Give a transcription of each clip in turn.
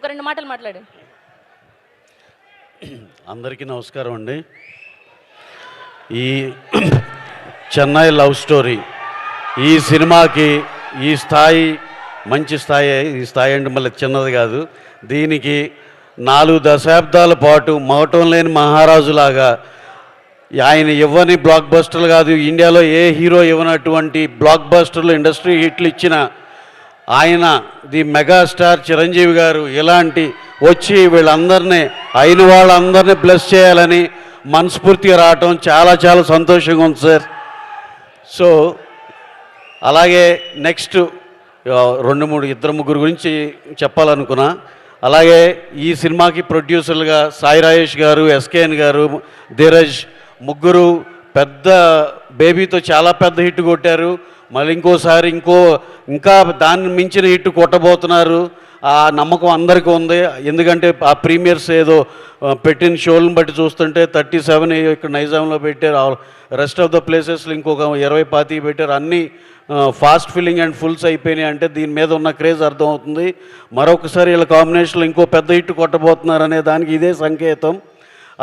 ఒక 2 మాటలు మాట్లాడు. అందరికీ నమస్కారం అండి. ఈ చెన్నై లవ్ స్టోరీ ఈ సినిమాకి ఈ స్థాయి మంచి స్థాయి, ఈ స్థాయి అంటే మళ్ళీ చిన్నది కాదు. దీనికి 4 దశాబ్దాల పాటు మగటం లేని మహారాజులాగా ఆయన ఇవ్వని బ్లాక్ బస్టర్లు కాదు, ఇండియాలో ఏ హీరో ఇవ్వనటువంటి బ్లాక్ బస్టర్లు ఇండస్ట్రీ హిట్లు ఇచ్చిన ఆయన ది మెగాస్టార్ చిరంజీవి గారు ఇలాంటి వచ్చి వీళ్ళందరినీ అయిన వాళ్ళందరినీ బ్లెస్ చేయాలని మనస్ఫూర్తిగా రావటం చాలా చాలా సంతోషంగా ఉంది సార్. సో అలాగే నెక్స్ట్ 2-3 గురించి చెప్పాలనుకున్నా. అలాగే ఈ సినిమాకి ప్రొడ్యూసర్లుగా సాయి రాజేష్ గారు, ఎస్కేఎన్ గారు, ధీరజ్ ముగ్గురు పెద్ద బేబీతో చాలా పెద్ద హిట్ కొట్టారు. మళ్ళీ ఇంకోసారి ఇంకా దాన్ని మించిన హిట్ కొట్టబోతున్నారు. ఆ నమ్మకం అందరికీ ఉంది. ఎందుకంటే ఆ ప్రీమియర్స్ ఏదో పెట్టిన షోలను బట్టి చూస్తుంటే 37 ఇక్కడ నైజాంలో పెట్టారు, రెస్ట్ ఆఫ్ ద ప్లేసెస్లో ఇంకొక 20-25 పెట్టారు. అన్నీ ఫాస్ట్ ఫిల్లింగ్ అండ్ ఫుల్స్ అయిపోయినాయి. అంటే దీని మీద ఉన్న క్రేజ్ అర్థమవుతుంది. మరొకసారి వీళ్ళ కాంబినేషన్లో ఇంకో పెద్ద హిట్ కొట్టబోతున్నారు అనే దానికి ఇదే సంకేతం.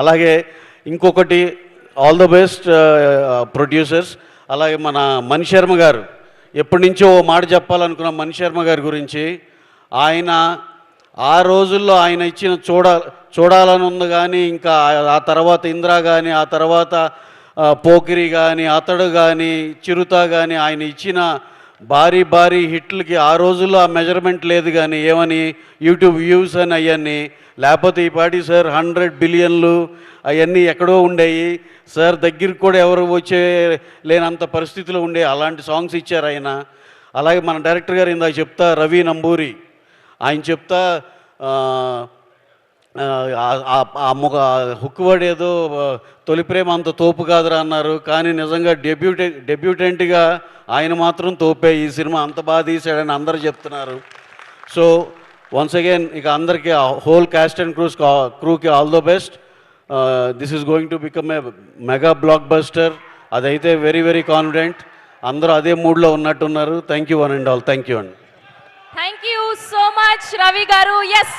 అలాగే ఇంకొకటి ఆల్ ద బెస్ట్ ప్రొడ్యూసర్స్. అలాగే మన మణి శర్మ గారు, ఎప్పటి నుంచో ఓ మాట చెప్పాలనుకున్న మణి శర్మ గారి గురించి. ఆయన ఆ రోజుల్లో ఆయన ఇచ్చిన చూడాలని ఉంది కానీ, ఇంకా ఆ తర్వాత ఇందిరా కానీ, ఆ తర్వాత పోకిరి కానీ, అతడు కానీ, చిరుత కానీ, ఆయన ఇచ్చిన భారీ హిట్లకి ఆ రోజుల్లో ఆ మెజర్మెంట్ లేదు. కానీ ఏమని యూట్యూబ్ వ్యూస్ అని అవన్నీ, లేకపోతే ఈ పాటి సార్ 100 బిలియన్లు అవన్నీ ఎక్కడో ఉండేవి సార్, దగ్గరికి కూడా ఎవరు వచ్చే లేనంత పరిస్థితిలో ఉండే అలాంటి సాంగ్స్ ఇచ్చారు ఆయన. అలాగే మన డైరెక్టర్ గారు ఇందాక చెప్తా రవి నంబూరి, ఆయన చెప్తా హుక్కువర్డ్ ఏదో తొలి ప్రేమ అంత తోపు కాదురా అన్నారు. కానీ నిజంగా డెబ్యూటెంట్గా ఆయన మాత్రం తోపే. ఈ సినిమా అంత బాగా తీశాడని అందరూ చెప్తున్నారు. సో వన్స్ అగైన్ ఇక అందరికీ హోల్ క్యాస్ట్ అండ్ క్రూకి all the best. This is going to become a mega blockbuster. అదైతే వెరీ కాన్ఫిడెంట్. అందరూ అదే మూడ్లో ఉన్నట్టున్నారు. Thank you one and all. Thank you అండి. Thank you so much Ravi గారు. ఎస్.